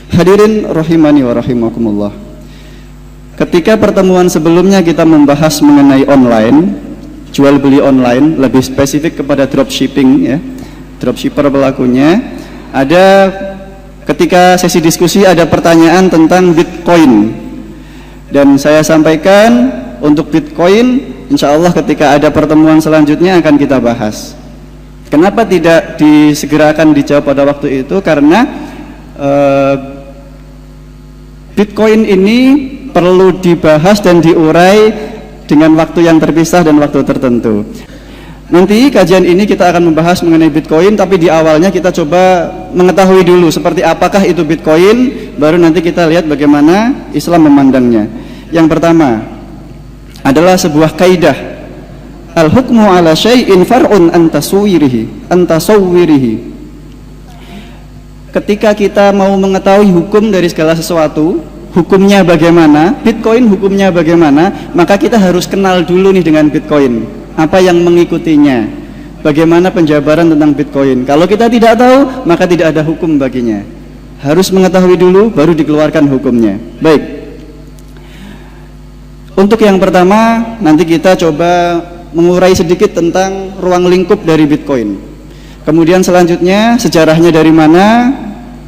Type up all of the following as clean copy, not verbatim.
Hadirin rahimani wa rahimakumullah. Ketika pertemuan sebelumnya kita membahas mengenai online, jual beli online, lebih spesifik kepada dropshipping ya, dropshipper pelakunya, ada ketika sesi diskusi ada pertanyaan tentang Bitcoin, dan saya sampaikan untuk Bitcoin insya Allah ketika ada pertemuan selanjutnya akan kita bahas. Kenapa tidak disegerakan dijawab pada waktu itu? Karena Bitcoin ini perlu dibahas dan diurai dengan waktu yang terpisah dan waktu tertentu. Nanti kajian ini kita akan membahas mengenai Bitcoin, tapi di awalnya kita coba mengetahui dulu seperti apakah itu Bitcoin, baru nanti kita lihat bagaimana Islam memandangnya. Yang pertama adalah sebuah kaidah, al-hukmu ala syai'in far'un an tasawwirihi. Ketika kita mau mengetahui hukum dari segala sesuatu, hukumnya bagaimana, Bitcoin hukumnya bagaimana, maka kita harus kenal dulu nih dengan Bitcoin, apa yang mengikutinya, bagaimana penjabaran tentang Bitcoin. Kalau kita tidak tahu, maka tidak ada hukum baginya. Harus mengetahui dulu, baru dikeluarkan hukumnya. Baik, untuk yang pertama, nanti kita coba mengurai sedikit tentang ruang lingkup dari Bitcoin. Kemudian selanjutnya sejarahnya dari mana,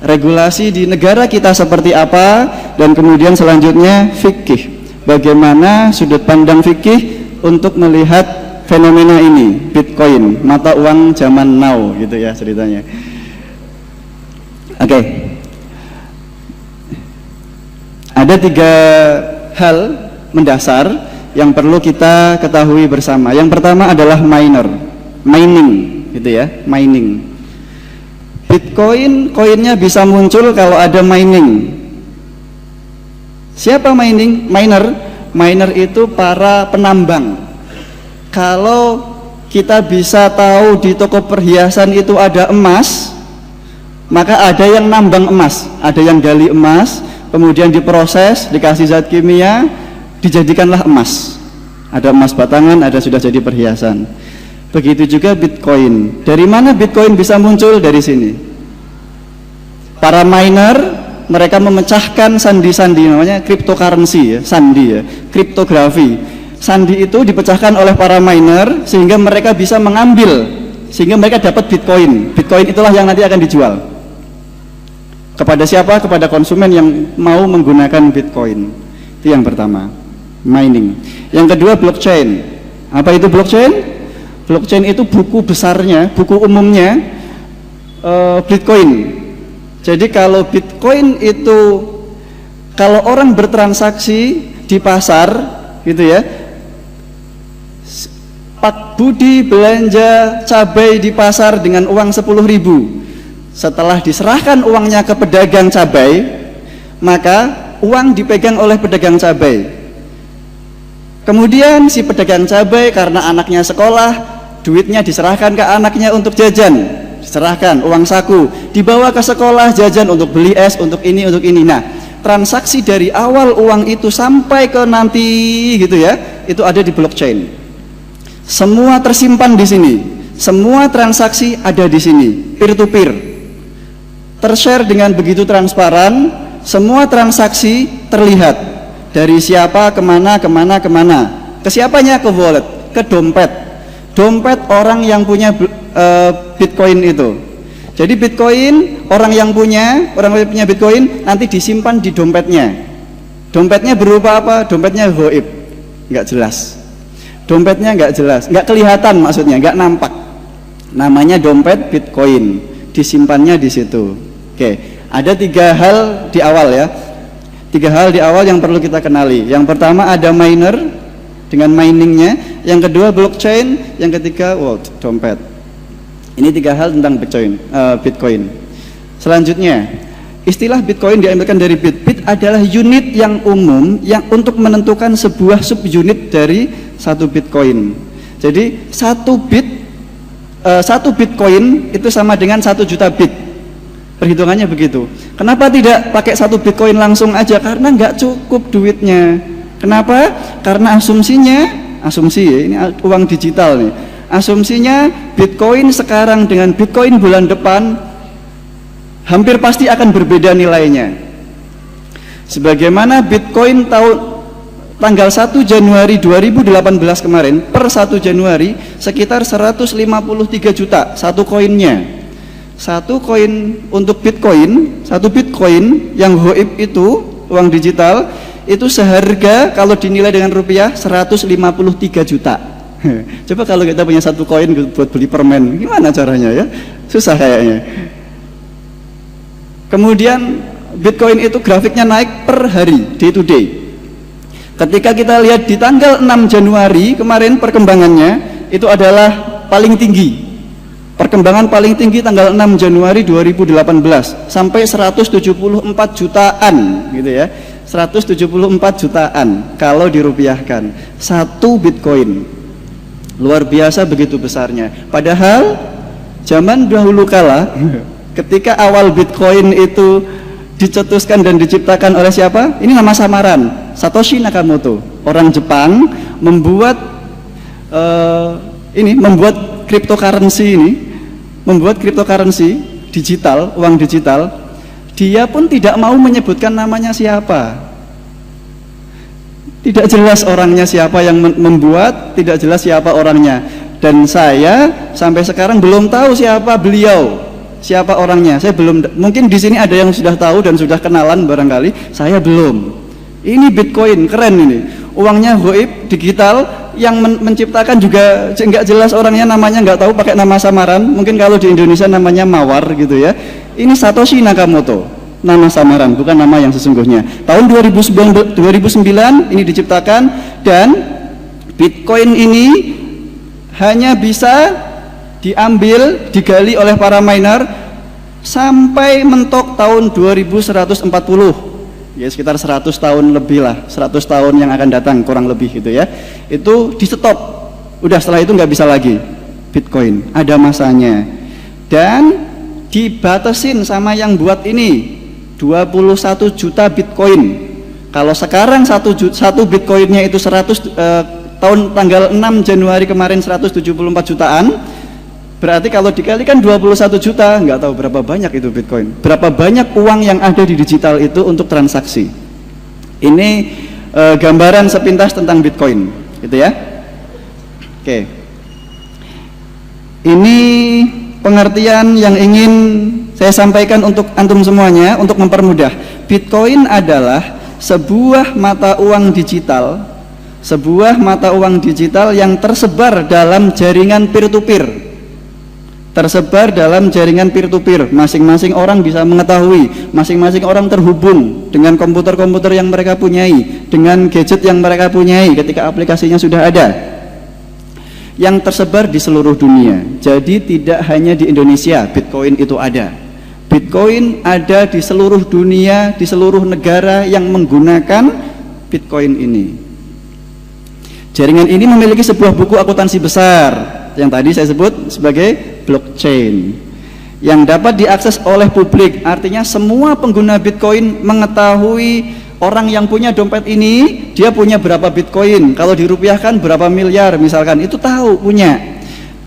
regulasi di negara kita seperti apa, dan kemudian selanjutnya fikih, bagaimana sudut pandang fikih untuk melihat fenomena ini, Bitcoin, mata uang zaman now gitu ya ceritanya. Oke. Ada 3 hal mendasar yang perlu kita ketahui bersama. Yang pertama adalah mining gitu ya, mining. Bitcoin, koinnya bisa muncul kalau ada mining. Siapa miner? Miner itu para penambang. Kalau kita bisa tahu di toko perhiasan itu ada emas, maka ada yang nambang emas, ada yang gali emas, kemudian diproses, dikasih zat kimia, dijadikanlah emas. Ada emas batangan, ada sudah jadi perhiasan. Begitu juga Bitcoin. Dari mana Bitcoin bisa muncul? Dari sini. Para miner, mereka memecahkan sandi-sandi, namanya cryptocurrency ya, sandi ya, kriptografi. Sandi itu dipecahkan oleh para miner sehingga mereka bisa mengambil, sehingga mereka dapat Bitcoin. Bitcoin itulah yang nanti akan dijual. Kepada siapa? Kepada konsumen yang mau menggunakan Bitcoin. Itu yang pertama, mining. Yang kedua, blockchain. Apa itu blockchain? Blockchain itu buku besarnya, buku umumnya Bitcoin. Jadi kalau Bitcoin itu, kalau orang bertransaksi di pasar gitu ya, Pak Budi belanja cabai di pasar dengan uang 10.000. Setelah diserahkan uangnya ke pedagang cabai, maka uang dipegang oleh pedagang cabai. Kemudian si pedagang cabai karena anaknya sekolah, duitnya diserahkan ke anaknya untuk jajan, diserahkan uang saku, dibawa ke sekolah jajan untuk beli es, untuk ini, untuk ini. Nah, transaksi dari awal uang itu sampai ke nanti gitu ya, itu ada di blockchain. Semua tersimpan di sini, semua transaksi ada di sini, peer to peer, tershare dengan begitu transparan. Semua transaksi terlihat dari siapa, kemana, ke siapanya, ke wallet, ke dompet orang yang punya Bitcoin itu. Jadi Bitcoin, orang yang punya Bitcoin nanti disimpan di dompetnya. Dompetnya berupa apa? Dompetnya gaib, nggak jelas. Dompetnya nggak jelas, nggak kelihatan, maksudnya nggak nampak. Namanya dompet Bitcoin, disimpannya di situ. Oke, ada 3 hal di awal ya. 3 hal di awal yang perlu kita kenali. Yang pertama ada miner dengan miningnya, yang kedua blockchain, yang ketiga wallet, dompet. Ini 3 hal tentang Bitcoin. Selanjutnya, istilah Bitcoin diambilkan dari bit. Bit adalah unit yang umum yang untuk menentukan sebuah subunit dari 1 Bitcoin. Jadi 1 Bitcoin itu sama dengan 1 juta bit. Perhitungannya begitu. Kenapa tidak pakai 1 Bitcoin langsung aja? Karena nggak cukup duitnya. Kenapa? Karena asumsi ya, ini uang digital nih. Asumsinya Bitcoin sekarang dengan Bitcoin bulan depan hampir pasti akan berbeda nilainya. Sebagaimana Bitcoin tanggal 1 Januari 2018 kemarin, per 1 Januari sekitar 153 juta satu koinnya. Satu koin untuk Bitcoin, satu Bitcoin yang goib itu, uang digital, itu seharga kalau dinilai dengan rupiah 153 juta. Coba kalau kita punya satu koin buat beli permen, gimana caranya ya? Susah kayaknya. Kemudian Bitcoin itu grafiknya naik per hari, day to day. Ketika kita lihat di tanggal 6 Januari kemarin perkembangannya itu adalah paling tinggi. Perkembangan paling tinggi tanggal 6 Januari 2018 sampai 174 jutaan gitu ya. 174 jutaan kalau dirupiahkan satu Bitcoin. Luar biasa begitu besarnya. Padahal zaman dahulu kala ketika awal Bitcoin itu dicetuskan dan diciptakan oleh siapa? Ini nama samaran, Satoshi Nakamoto, orang Jepang, membuat cryptocurrency digital, uang digital. Dia pun tidak mau menyebutkan namanya siapa. Tidak jelas orangnya siapa yang membuat, tidak jelas siapa orangnya. Dan saya sampai sekarang belum tahu siapa beliau, siapa orangnya. Saya belum, mungkin di sini ada yang sudah tahu dan sudah kenalan barangkali, saya belum. Ini Bitcoin, keren ini. Uangnya goib, digital, yang menciptakan juga nggak jelas orangnya, namanya nggak tahu, pakai nama samaran. Mungkin kalau di Indonesia namanya Mawar gitu ya. Ini Satoshi Nakamoto, nama samaran, bukan nama yang sesungguhnya. Tahun 2009 ini diciptakan, dan Bitcoin ini hanya bisa diambil, digali oleh para miner sampai mentok tahun 2140, ya sekitar 100 tahun lebih lah, 100 tahun yang akan datang kurang lebih gitu ya. Itu di stop, udah setelah itu nggak bisa lagi Bitcoin, ada masanya. Dan dibatasin sama yang buat ini 21 juta Bitcoin. Kalau sekarang satu Bitcoinnya itu 100 tahun tanggal 6 Januari kemarin 174 jutaan, berarti kalau dikalikan 21 juta, nggak tahu berapa banyak itu Bitcoin, berapa banyak uang yang ada di digital itu untuk transaksi. Ini gambaran sepintas tentang Bitcoin gitu ya. Oke, ini pengertian yang ingin saya sampaikan untuk antum semuanya untuk mempermudah. Bitcoin adalah sebuah mata uang digital, sebuah mata uang digital yang tersebar dalam jaringan peer-to-peer. Tersebar dalam jaringan peer-to-peer. Masing-masing orang bisa mengetahui, masing-masing orang terhubung dengan komputer-komputer yang mereka punyai, dengan gadget yang mereka punyai ketika aplikasinya sudah ada, yang tersebar di seluruh dunia. Jadi tidak hanya di Indonesia Bitcoin itu ada. Bitcoin ada di seluruh dunia, di seluruh negara yang menggunakan Bitcoin ini. Jaringan ini memiliki sebuah buku akuntansi besar yang tadi saya sebut sebagai blockchain, yang dapat diakses oleh publik. Artinya semua pengguna Bitcoin mengetahui orang yang punya dompet ini, dia punya berapa Bitcoin, kalau dirupiahkan berapa miliar misalkan, itu tahu, punya.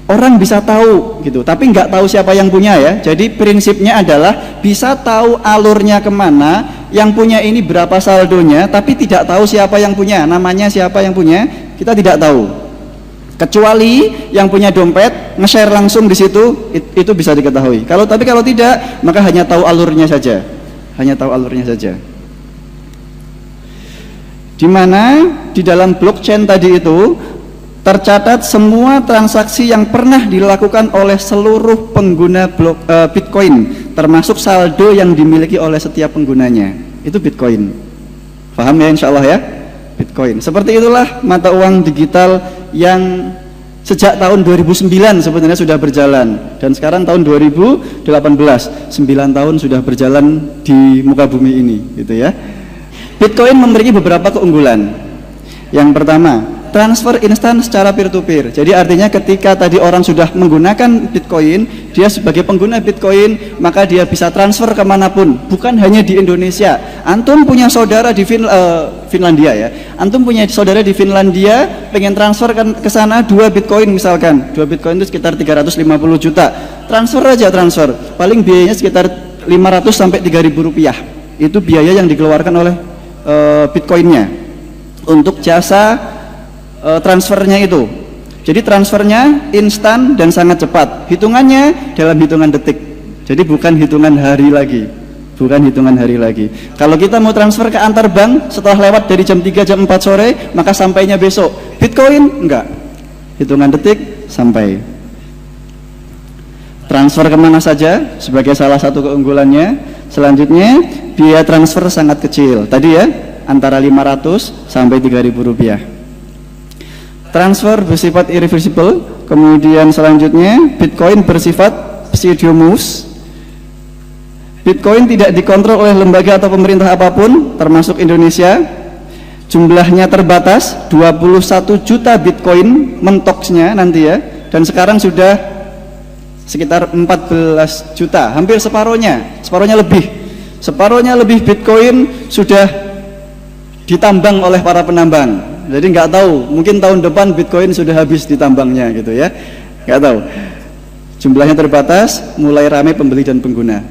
Orang bisa tahu gitu, tapi nggak tahu siapa yang punya ya. Jadi prinsipnya adalah bisa tahu alurnya kemana, yang punya ini berapa saldonya, tapi tidak tahu siapa yang punya, namanya siapa yang punya, kita tidak tahu. Kecuali yang punya dompet nge-share langsung di situ, itu bisa diketahui. Kalau tidak, maka hanya tahu alurnya saja, hanya tahu alurnya saja. Di mana di dalam blockchain tadi itu tercatat semua transaksi yang pernah dilakukan oleh seluruh pengguna Bitcoin, termasuk saldo yang dimiliki oleh setiap penggunanya. Itu Bitcoin. Paham ya insya Allah ya? Bitcoin. Seperti itulah mata uang digital yang sejak tahun 2009 sebenarnya sudah berjalan, dan sekarang tahun 2018, 9 tahun sudah berjalan di muka bumi ini gitu ya. Bitcoin memiliki beberapa keunggulan. Yang pertama, transfer instan secara peer-to-peer. Jadi artinya ketika tadi orang sudah menggunakan Bitcoin, dia sebagai pengguna Bitcoin, maka dia bisa transfer kemanapun, bukan hanya di Indonesia. Antum punya saudara di Finlandia ya, antum punya saudara di Finlandia, pengen transfer ke sana 2 Bitcoin misalkan, 2 Bitcoin itu sekitar 350 juta, transfer aja, transfer, paling biayanya sekitar 500 sampai 3.000 rupiah. Itu biaya yang dikeluarkan oleh Bitcoinnya untuk jasa transfernya itu. Jadi transfernya instan dan sangat cepat. Hitungannya dalam hitungan detik. Jadi bukan hitungan hari lagi. Bukan hitungan hari lagi. Kalau kita mau transfer ke antar bank setelah lewat dari jam 3 jam 4 sore, maka sampainya besok. Bitcoin enggak. Hitungan detik sampai. Transfer kemana saja sebagai salah satu keunggulannya. Selanjutnya biaya transfer sangat kecil. Tadi ya, antara 500 sampai 3.000 rupiah. Transfer bersifat irreversible. Kemudian selanjutnya Bitcoin bersifat pseudomorph. Bitcoin tidak dikontrol oleh lembaga atau pemerintah apapun, termasuk Indonesia. Jumlahnya terbatas, 21 juta Bitcoin mentoksnya nanti ya. Dan sekarang sudah sekitar 14 juta, hampir separuhnya lebih Bitcoin sudah ditambang oleh para penambang. Jadi nggak tahu, mungkin tahun depan Bitcoin sudah habis ditambangnya gitu ya, nggak tahu. Jumlahnya terbatas, mulai ramai pembeli dan pengguna.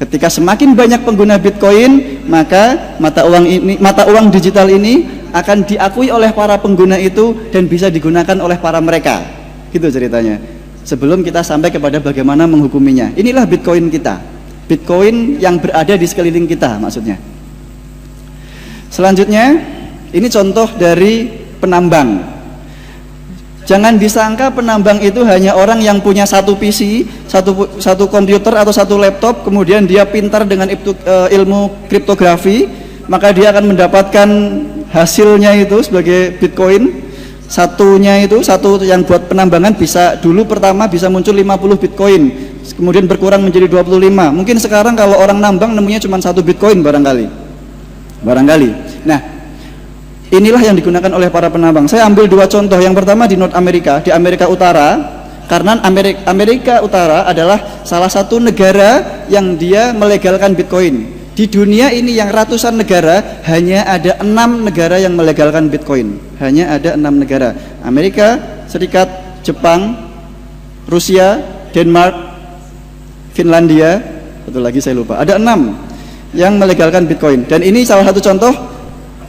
Ketika semakin banyak pengguna Bitcoin, maka mata uang digital ini akan diakui oleh para pengguna itu dan bisa digunakan oleh para mereka. Gitu ceritanya. Sebelum kita sampai kepada bagaimana menghukuminya. Inilah Bitcoin kita. Bitcoin yang berada di sekeliling kita maksudnya. Selanjutnya, ini contoh dari penambang. Jangan disangka penambang itu hanya orang yang punya satu PC, satu komputer atau satu laptop, kemudian dia pintar dengan ilmu kriptografi, maka dia akan mendapatkan hasilnya itu sebagai Bitcoin. Satu yang buat penambangan bisa dulu pertama bisa muncul 50 Bitcoin, kemudian berkurang menjadi 25. Mungkin sekarang kalau orang nambang nemunya cuma 1 Bitcoin barangkali. Nah, inilah yang digunakan oleh para penambang. Saya ambil 2 contoh. Yang pertama di North America, di Amerika Utara, karena Amerika Utara adalah salah satu negara yang dia melegalkan Bitcoin. Di dunia ini yang ratusan negara, hanya ada 6 negara yang melegalkan Bitcoin. Hanya ada 6 negara. Amerika Serikat, Jepang, Rusia, Denmark, Finlandia, satu lagi saya lupa. Ada 6 yang melegalkan Bitcoin. Dan ini salah satu contoh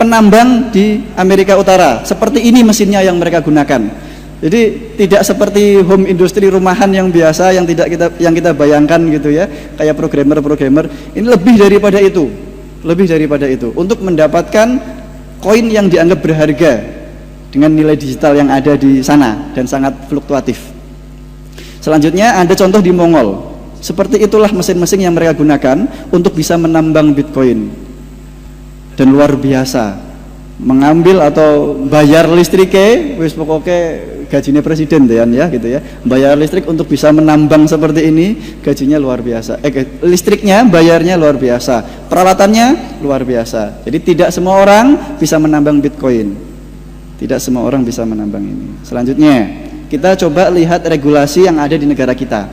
penambang di Amerika Utara. Seperti ini mesinnya yang mereka gunakan. Jadi tidak seperti home industry rumahan yang biasa yang kita bayangkan gitu ya, kayak programmer. Ini lebih daripada itu. Untuk mendapatkan koin yang dianggap berharga dengan nilai digital yang ada di sana dan sangat fluktuatif. Selanjutnya ada contoh di Mongol. Seperti itulah mesin-mesin yang mereka gunakan untuk bisa menambang Bitcoin. Dan luar biasa, mengambil atau bayar listriknya, wis pokoknya gajinya presiden ya gitu ya. Bayar listrik untuk bisa menambang seperti ini, gajinya luar biasa. Listriknya bayarnya luar biasa, peralatannya luar biasa. Jadi tidak semua orang bisa menambang Bitcoin. Tidak semua orang bisa menambang ini. Selanjutnya, kita coba lihat regulasi yang ada di negara kita.